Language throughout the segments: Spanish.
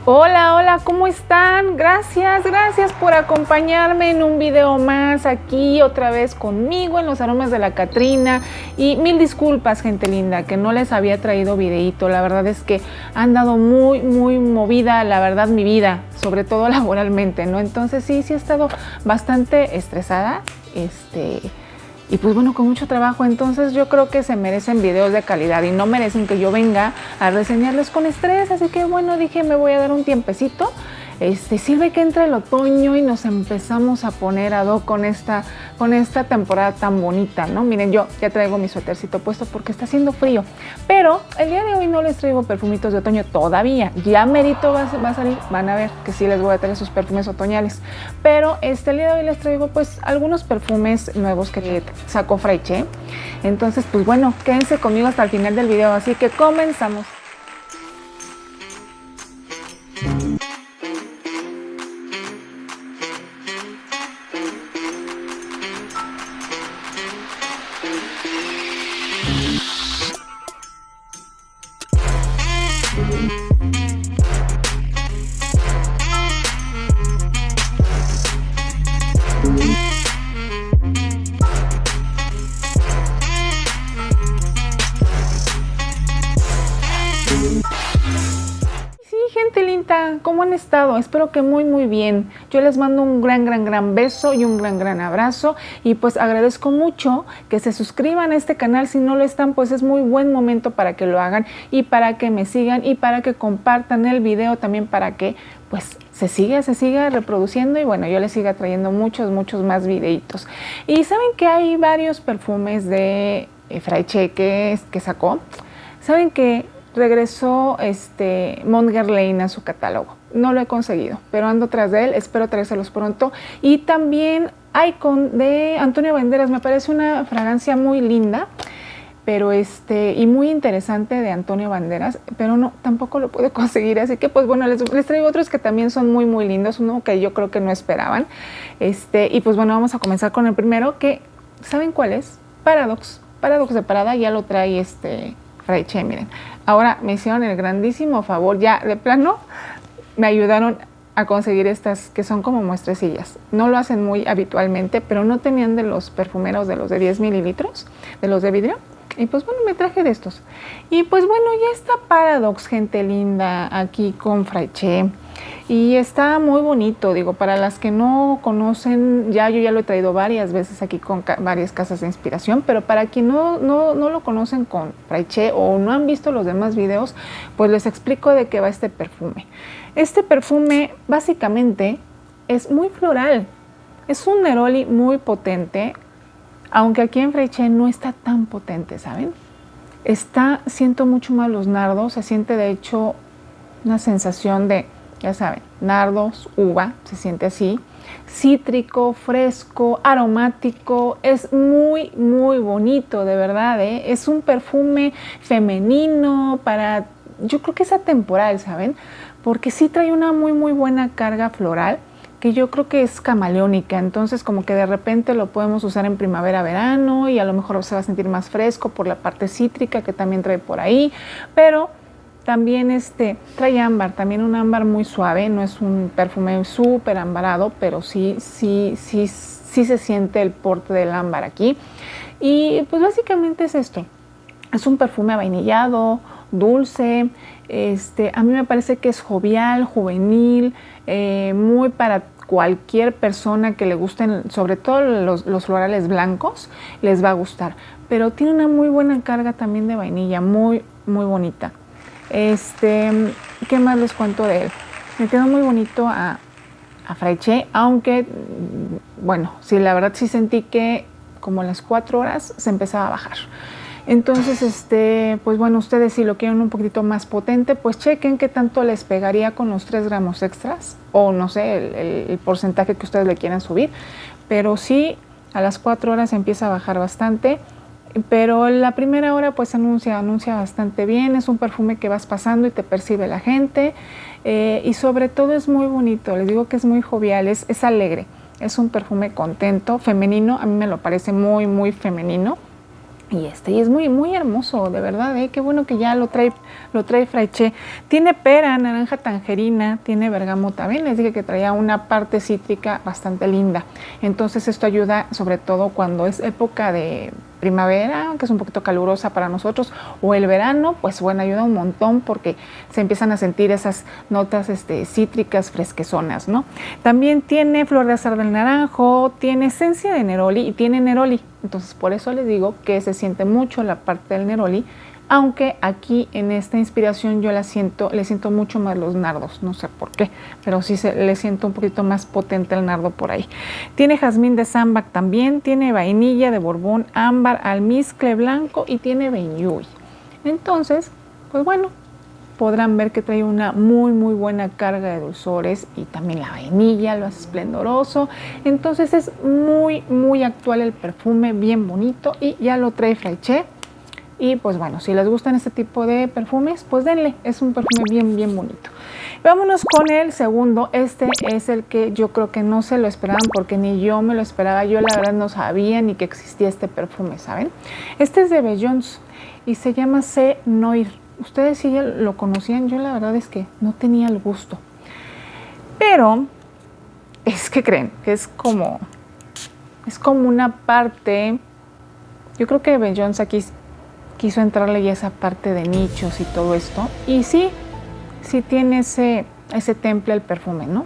Hola, hola, ¿cómo están? Gracias por acompañarme en un video más aquí otra vez conmigo en los aromas de la Catrina. Y mil disculpas, gente linda, que no les había traído videíto. La verdad es que ha andado muy movida, la verdad, mi vida, sobre todo laboralmente, ¿no? Entonces sí he estado bastante estresada, y pues bueno, con mucho trabajo. Entonces yo creo que se merecen videos de calidad y no merecen que yo venga a reseñarles con estrés. Así que bueno, dije, me voy a dar un tiempecito. Sirve que entre el otoño y nos empezamos a poner ad hoc con esta temporada tan bonita, ¿no? Miren, yo ya traigo mi suétercito puesto porque está haciendo frío, pero el día de hoy no les traigo perfumitos de otoño todavía. Ya merito va a salir, van a ver que sí les voy a traer sus perfumes otoñales, pero el día de hoy les traigo pues algunos perfumes nuevos que sacó Fraiche. Entonces pues bueno, quédense conmigo hasta el final del video, así que comenzamos. Gente linda, ¿cómo han estado? Espero que muy bien. Yo les mando un gran beso y un gran abrazo, y pues agradezco mucho que se suscriban a este canal. Si no lo están, pues es muy buen momento para que lo hagan y para que me sigan y para que compartan el video también, para que pues se siga reproduciendo y bueno, yo les siga trayendo muchos más videitos. Y saben que hay varios perfumes de Fraiche que sacó. Saben que regresó Mont Guerlain a su catálogo. No lo he conseguido, pero ando tras de él, espero traérselos pronto. Y también Icon de Antonio Banderas, me parece una fragancia muy linda, pero y muy interesante de Antonio Banderas, pero no, tampoco lo puedo conseguir, así que pues bueno, les traigo otros que también son muy lindos, uno que yo creo que no esperaban. Y pues bueno, vamos a comenzar con el primero, que ¿saben cuál es? Paradox de Parada, ya lo trae Fraiche. Miren, ahora me hicieron el grandísimo favor, ya de plano me ayudaron a conseguir estas que son como muestrecillas. No lo hacen muy habitualmente, pero no tenían de los perfumeros, de los de 10 mililitros, de los de vidrio. Y pues bueno, me traje de estos. Y pues bueno, ya está Paradox, gente linda, aquí con Fraiche. Y está muy bonito, digo, para las que no conocen, yo ya lo he traído varias veces aquí con varias casas de inspiración, pero para quien no lo conocen con Fraiche o no han visto los demás videos, pues les explico de qué va este perfume. Este perfume básicamente es muy floral, es un neroli muy potente, aunque aquí en Fraiche no está tan potente, ¿saben? Siento mucho más los nardos, se siente de hecho una sensación de, ya saben, nardos, uva, se siente así, cítrico, fresco, aromático, es muy bonito, de verdad, ¿eh? Es un perfume femenino para, yo creo que es atemporal, ¿saben? Porque sí trae una muy buena carga floral, que yo creo que es camaleónica, entonces como que de repente lo podemos usar en primavera, verano, y a lo mejor se va a sentir más fresco por la parte cítrica que también trae por ahí, pero también trae ámbar, también un ámbar muy suave, no es un perfume súper ambarado, pero sí se siente el porte del ámbar aquí. Y pues básicamente es esto, es un perfume avainillado, dulce, a mí me parece que es jovial, juvenil, muy para cualquier persona que le gusten, sobre todo los florales blancos, les va a gustar, pero tiene una muy buena carga también de vainilla, muy bonita. ¿Qué más les cuento de él? Me quedó muy bonito a Fraiche, aunque bueno, sí, la verdad sí sentí que como a las 4 horas se empezaba a bajar. Entonces, pues bueno, ustedes si lo quieren un poquitito más potente, pues chequen qué tanto les pegaría con los 3 gramos extras, o no sé, el porcentaje que ustedes le quieran subir, pero sí, a las 4 horas empieza a bajar bastante, pero la primera hora pues anuncia bastante bien. Es un perfume que vas pasando y te percibe la gente, y sobre todo es muy bonito, les digo que es muy jovial, es alegre, es un perfume contento, femenino, a mí me lo parece muy femenino. Y es muy, muy hermoso, de verdad, qué bueno que ya lo trae Fraiche. Tiene pera, naranja tangerina, tiene bergamota. ¿Ven? Les dije que traía una parte cítrica bastante linda. Entonces esto ayuda sobre todo cuando es época de primavera, que es un poquito calurosa para nosotros, o el verano, pues bueno, ayuda un montón porque se empiezan a sentir esas notas cítricas fresquezonas, ¿no? También tiene flor de azar del naranjo, tiene esencia de neroli y tiene neroli. Entonces por eso les digo que se siente mucho la parte del neroli, aunque aquí en esta inspiración yo le siento mucho más los nardos, no sé por qué, pero sí le siento un poquito más potente el nardo por ahí. Tiene jazmín de sambac también, tiene vainilla de Borbón, ámbar, almizcle blanco y tiene benyuy. Entonces, pues bueno, podrán ver que trae una muy muy buena carga de dulzores y también la vainilla lo hace esplendoroso. Entonces es muy muy actual el perfume, bien bonito y ya lo trae Fraiche. Y pues bueno, si les gustan este tipo de perfumes, pues denle, es un perfume bien, bien bonito. Vámonos con el segundo. Este es el que yo creo que no se lo esperaban porque ni yo me lo esperaba. Yo la verdad no sabía ni que existía este perfume, ¿saben? Este es de Beyoncé y se llama C. Noir. Ustedes sí ya lo conocían, yo la verdad es que no tenía el gusto. Pero es que creen que es como una parte, yo creo que Beyoncé aquí quiso entrarle ya esa parte de nichos y todo esto. Y sí tiene ese temple el perfume, ¿no?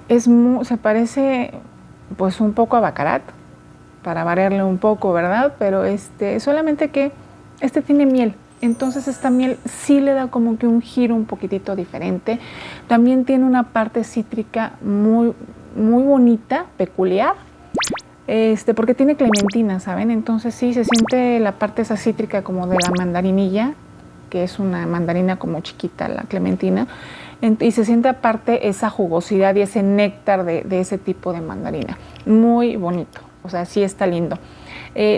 Se parece pues un poco a Baccarat, para variarle un poco, ¿verdad? Pero solamente que tiene miel. Entonces esta miel sí le da como que un giro un poquitito diferente. También tiene una parte cítrica muy, muy bonita, peculiar. Porque tiene clementina, ¿saben? Entonces sí se siente la parte esa cítrica como de la mandarinilla, que es una mandarina como chiquita, la clementina, y se siente aparte esa jugosidad y ese néctar de ese tipo de mandarina. Muy bonito, o sea, sí está lindo.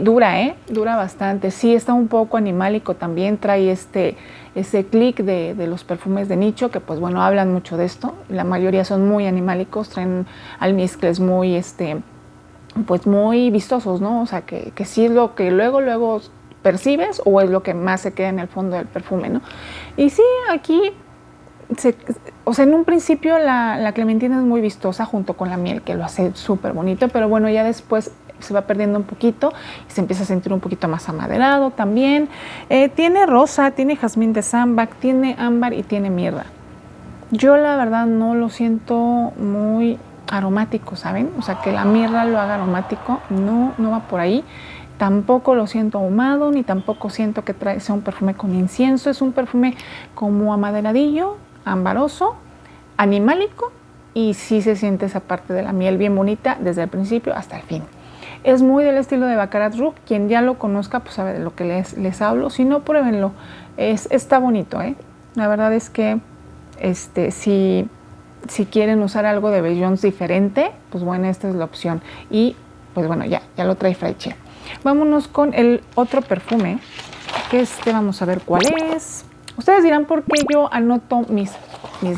Dura bastante. Sí está un poco animálico también, trae ese clic de los perfumes de nicho, que pues bueno, hablan mucho de esto. La mayoría son muy animálicos, traen almizcles muy pues muy vistosos, ¿no? O sea, que sí es lo que luego percibes o es lo que más se queda en el fondo del perfume, ¿no? Y sí, aquí, en un principio la clementina es muy vistosa junto con la miel, que lo hace súper bonito, pero bueno, ya después se va perdiendo un poquito y se empieza a sentir un poquito más amaderado también. Tiene rosa, tiene jazmín de sambac, tiene ámbar y tiene mirra. Yo la verdad no lo siento muy aromático, ¿saben? O sea, que la mirra lo haga aromático, no va por ahí. Tampoco lo siento ahumado, ni tampoco siento que sea un perfume con incienso. Es un perfume como amaderadillo, ambaroso, animálico, y sí se siente esa parte de la miel bien bonita desde el principio hasta el fin. Es muy del estilo de Baccarat Rouge. Quien ya lo conozca, pues sabe de lo que les hablo. Si no, pruébenlo. Está bonito, ¿eh? La verdad es que si quieren usar algo de Beyoncé diferente, pues bueno, esta es la opción. Y pues bueno, ya lo trae Fraiche. Vámonos con el otro perfume, que vamos a ver cuál es. Ustedes dirán por qué yo anoto mis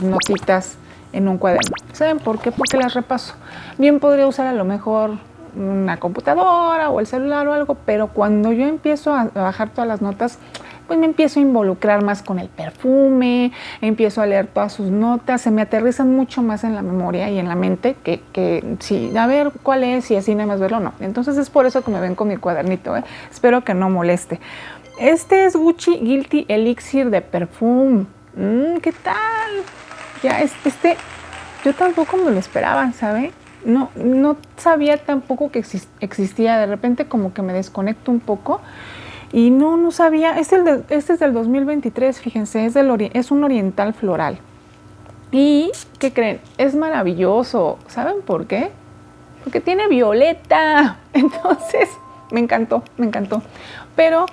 notitas en un cuaderno. ¿Saben por qué? Porque las repaso. Bien podría usar a lo mejor una computadora o el celular o algo, pero cuando yo empiezo a bajar todas las notas, pues me empiezo a involucrar más con el perfume, empiezo a leer todas sus notas, se me aterrizan mucho más en la memoria y en la mente que sí, a ver cuál es y así nada más verlo, no. Entonces es por eso que me ven con mi cuadernito, ¿eh? Espero que no moleste. Este es Gucci Guilty Elixir de Perfume. ¿Qué tal? Ya yo tampoco me lo esperaba, ¿sabe? No sabía tampoco que existía. De repente como que me desconecto un poco. Y no sabía, este es del 2023, fíjense, es un oriental floral. ¿Y qué creen? Es maravilloso. ¿Saben por qué? Porque tiene violeta. Entonces, me encantó. Pero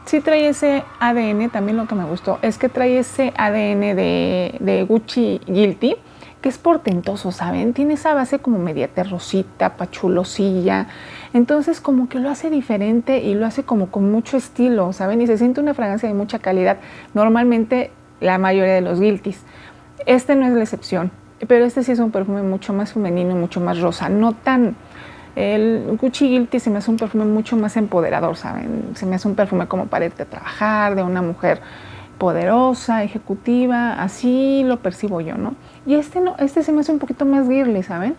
sí trae ese ADN, también lo que me gustó es que trae ese ADN de Gucci Guilty, que es portentoso, ¿saben? Tiene esa base como media terrosita, pachulosilla. Entonces como que lo hace diferente y lo hace como con mucho estilo, ¿saben? Y se siente una fragancia de mucha calidad. Normalmente la mayoría de los Guiltys. No es la excepción, pero sí es un perfume mucho más femenino, mucho más rosa, no tan El Gucci Guilty se me hace un perfume mucho más empoderador, ¿saben? Se me hace un perfume como para irte a trabajar, de una mujer poderosa, ejecutiva, así lo percibo yo, ¿no? Y este no, este se me hace un poquito más girly, ¿saben?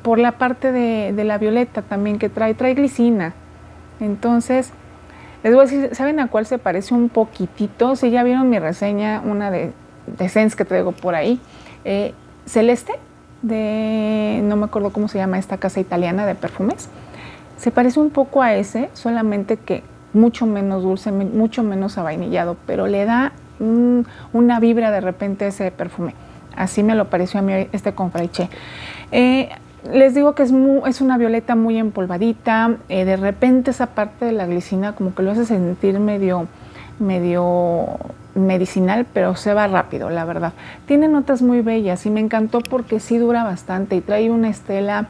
Por la parte de la violeta también que trae glicina. Entonces, les voy a decir, ¿saben a cuál se parece un poquitito? Si ya vieron mi reseña, una de Sense que traigo por ahí, Celeste, no me acuerdo cómo se llama esta casa italiana de perfumes, se parece un poco a ese, solamente que mucho menos dulce, mucho menos avainillado, pero le da una vibra de repente a ese perfume. Así me lo pareció a mí con Fraiche. Les digo que es una violeta muy empolvadita, de repente esa parte de la glicina como que lo hace sentir medio medicinal, pero se va rápido, la verdad. Tiene notas muy bellas y me encantó porque sí dura bastante y trae una estela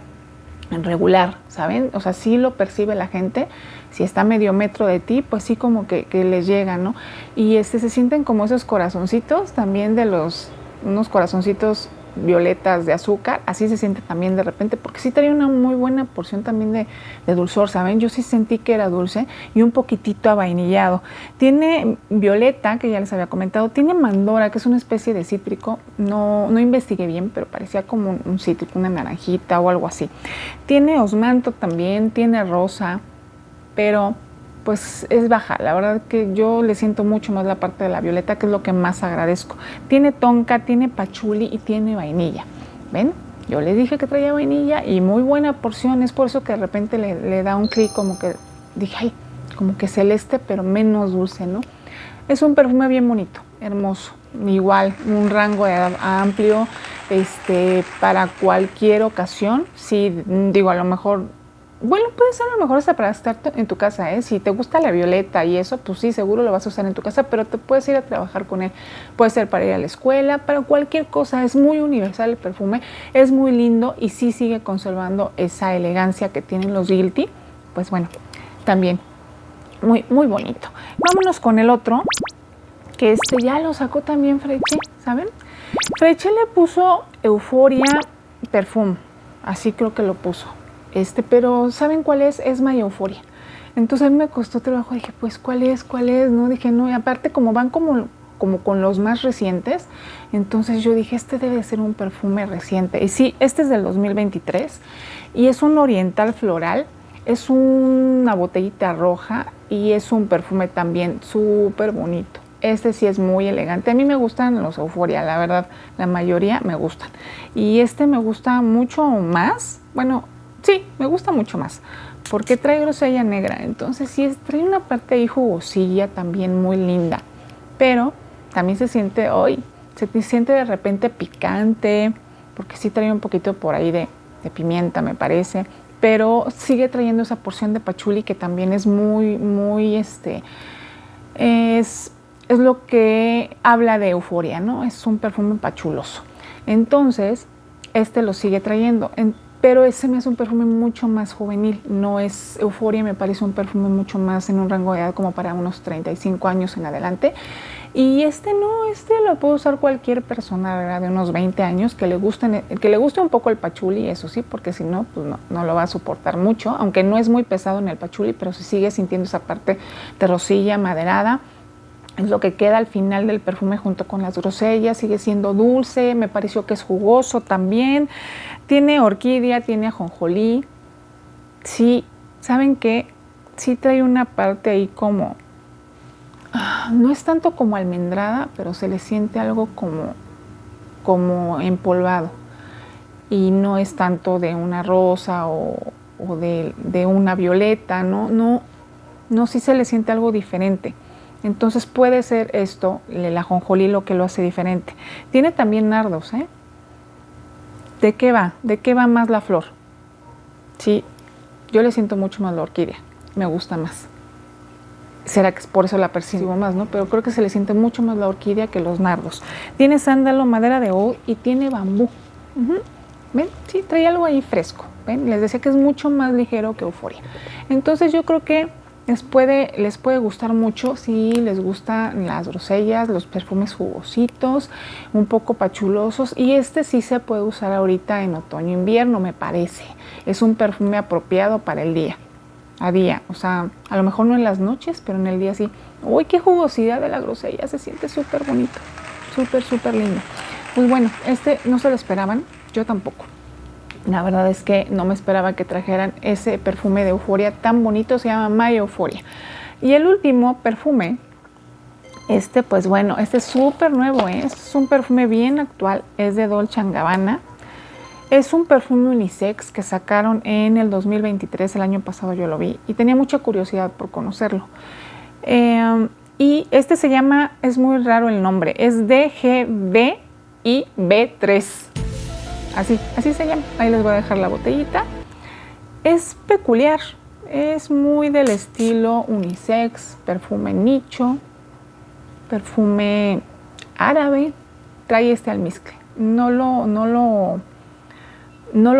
regular, ¿saben? O sea, sí lo percibe la gente. Si está medio metro de ti, pues sí como que les llega, ¿no? Y se sienten como esos corazoncitos también unos corazoncitos violetas de azúcar, así se siente también de repente, porque sí trae una muy buena porción también de dulzor, ¿saben? Yo sí sentí que era dulce y un poquitito avainillado. Tiene violeta, que ya les había comentado, tiene mandora, que es una especie de cítrico, no investigué bien, pero parecía como un cítrico, una naranjita o algo así. Tiene osmanto también, tiene rosa, pero pues es baja, la verdad que yo le siento mucho más la parte de la violeta, que es lo que más agradezco. Tiene tonka, tiene pachuli y tiene vainilla, ¿ven? Yo les dije que traía vainilla y muy buena porción, es por eso que de repente le da un clic, como que dije, ay, como que celeste, pero menos dulce, ¿no? Es un perfume bien bonito, hermoso, igual, un rango de edad amplio, para cualquier ocasión. Sí, digo, a lo mejor, bueno, puede ser a lo mejor hasta para estar en tu casa, ¿eh? Si te gusta la violeta y eso, pues sí, seguro lo vas a usar en tu casa, pero te puedes ir a trabajar con él. Puede ser para ir a la escuela, para cualquier cosa. Es muy universal el perfume, es muy lindo y sí sigue conservando esa elegancia que tienen los Guilty. Pues bueno, también muy, muy bonito. Vámonos con el otro, que ya lo sacó también Fraiche, ¿saben? Fraiche le puso Euphoria Perfume, así creo que lo puso. Pero ¿saben cuál es? Es My Euphoria. Entonces a mí me costó trabajo, dije, pues ¿cuál es? No, dije, no, y aparte como van como con los más recientes, entonces yo dije, debe de ser un perfume reciente. Y sí, este es del 2023 y es un oriental floral, es una botellita roja y es un perfume también súper bonito. Sí es muy elegante. A mí me gustan los Euphoria, la verdad, la mayoría me gustan. Y me gusta mucho más, bueno, sí, me gusta mucho más, porque trae grosella negra, entonces sí, trae una parte ahí jugosilla también muy linda, pero también se siente de repente picante, porque sí trae un poquito por ahí de pimienta, me parece, pero sigue trayendo esa porción de pachuli que también es muy, muy, es lo que habla de Euphoria, ¿no? Es un perfume pachuloso. Entonces, lo sigue trayendo. Pero ese me hace un perfume mucho más juvenil, no es Euphoria, me parece un perfume mucho más en un rango de edad como para unos 35 años en adelante. Y no, lo puede usar cualquier persona, ¿verdad? De unos 20 años que le guste un poco el pachuli, eso sí, porque si no, pues no lo va a soportar mucho, aunque no es muy pesado en el pachuli, pero se sigue sintiendo esa parte terrosilla, maderada. Es lo que queda al final del perfume junto con las grosellas, sigue siendo dulce, me pareció que es jugoso también, tiene orquídea, tiene ajonjolí, sí, ¿saben qué? Sí trae una parte ahí como, no es tanto como almendrada, pero se le siente algo como empolvado y no es tanto de una rosa o de una violeta, no, sí se le siente algo diferente. Entonces puede ser el ajonjolí lo que lo hace diferente. Tiene también nardos, ¿eh? ¿De qué va? ¿De qué va más la flor? Sí, yo le siento mucho más la orquídea, me gusta más. Será que por eso la percibo más, ¿no? Pero creo que se le siente mucho más la orquídea que los nardos. Tiene sándalo, madera de oud y tiene bambú. ¿Ven? Sí, trae algo ahí fresco. ¿Ven? Les decía que es mucho más ligero que Euphoria. Entonces yo creo que les puede gustar mucho si les gustan las grosellas, los perfumes jugositos, un poco pachulosos, y este sí se puede usar ahorita en otoño-invierno, me parece. Es un perfume apropiado para el día, a día, o sea, a lo mejor no en las noches, pero en el día sí. ¡Uy, qué jugosidad de la grosella! Se siente súper bonito, súper lindo. Pues bueno, este no se lo esperaban, yo tampoco. La verdad es que no me esperaba que trajeran ese perfume de Euphoria tan bonito, se llama My Euphoria. Y el último perfume, pues bueno, este es súper nuevo, ¿eh? Es un perfume bien actual, es de Dolce & Gabbana. Es un perfume unisex que sacaron en el 2023, el año pasado yo lo vi, y tenía mucha curiosidad por conocerlo. Y este se llama, es muy raro el nombre, es DGBIB3. Así se llama. Ahí les voy a dejar la botellita. Es peculiar, es muy del estilo unisex, perfume nicho, perfume árabe. Trae este almizcle. No lo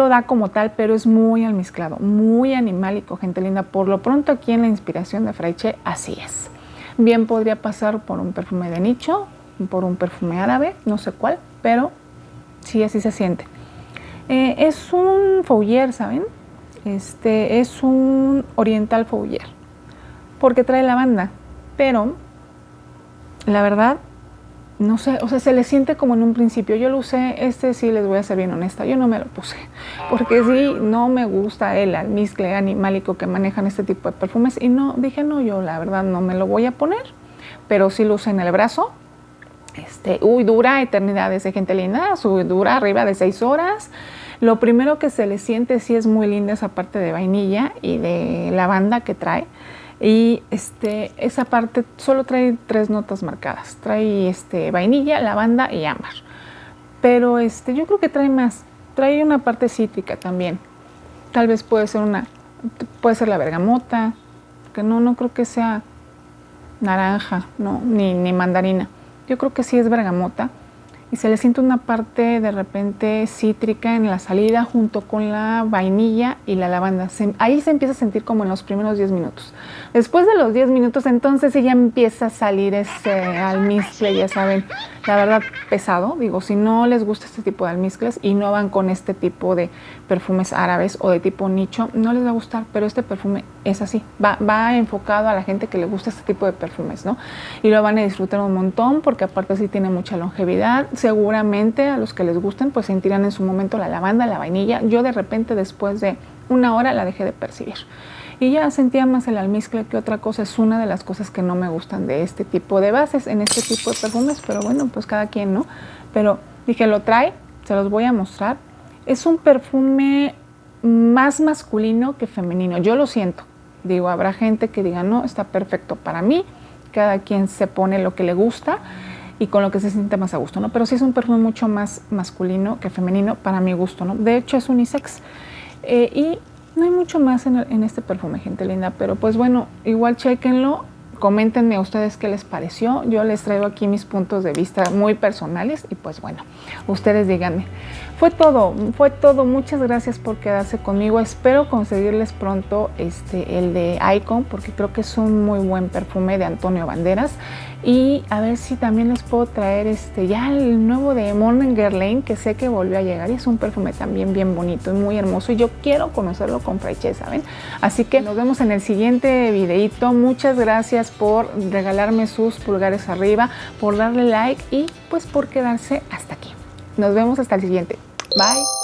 da como tal, pero es muy almizclado, muy animálico, gente linda. Por lo pronto aquí en la inspiración de Fraiche, así es. Bien podría pasar por un perfume de nicho, por un perfume árabe, no sé cuál, pero sí, así se siente. Es un Fougère, ¿saben? Es un Oriental Fougère, porque trae lavanda, pero la verdad, no sé, o sea, se le siente como en un principio. Yo lo usé, sí les voy a ser bien honesta, yo no me lo puse, porque sí, no me gusta el almizcle animálico que manejan este tipo de perfumes, y no, dije, no, yo la verdad no me lo voy a poner, pero sí lo usé en el brazo. Dura eternidades, gente linda, dura arriba de 6 horas. Lo primero que se le siente sí es muy linda esa parte de vainilla y de lavanda que trae. Y esa parte solo trae 3 notas marcadas. Trae vainilla, lavanda y ámbar. Pero yo creo que trae más. Trae una parte cítrica también. Tal vez puede ser la bergamota, que no creo que sea naranja, no, ni mandarina. Yo creo que sí es bergamota, y se le siente una parte de repente cítrica en la salida junto con la vainilla y la lavanda. Ahí se empieza a sentir como en los primeros 10 minutos. Después de los 10 minutos, entonces sí ya empieza a salir ese almizcle, ya saben, la verdad pesado. Digo, si no les gusta este tipo de almizcles y no van con este tipo de perfumes árabes o de tipo nicho, no les va a gustar, pero este perfume es así, va enfocado a la gente que le gusta este tipo de perfumes, ¿no? Y lo van a disfrutar un montón, porque aparte sí tiene mucha longevidad. Seguramente a los que les gusten pues sentirán en su momento la lavanda, la vainilla. Yo de repente después de 1 hora la dejé de percibir y ya sentía más el almizcle que otra cosa. Es una de las cosas que no me gustan de este tipo de bases, en este tipo de perfumes, pero bueno, pues cada quien, ¿no? Pero dije, lo trae, se los voy a mostrar. Es un perfume más masculino que femenino, yo lo siento. Digo, habrá gente que diga, no, está perfecto para mí. Cada quien se pone lo que le gusta y con lo que se siente más a gusto, ¿no? Pero sí es un perfume mucho más masculino que femenino para mi gusto, ¿no? De hecho es unisex. Y no hay mucho más en este perfume, gente linda, pero pues bueno, igual chéquenlo, coméntenme a ustedes qué les pareció. Yo les traigo aquí mis puntos de vista muy personales y pues bueno, ustedes díganme. Fue todo, muchas gracias por quedarse conmigo. Espero conseguirles pronto el de Icon, porque creo que es un muy buen perfume de Antonio Banderas. Y a ver si también les puedo traer ya el nuevo de Morning Guerlain, que sé que volvió a llegar y es un perfume también bien bonito y muy hermoso, y yo quiero conocerlo con Fraiche, ¿saben? Así que nos vemos en el siguiente videito. Muchas gracias por regalarme sus pulgares arriba, por darle like y pues por quedarse hasta aquí. Nos vemos hasta el siguiente. Bye.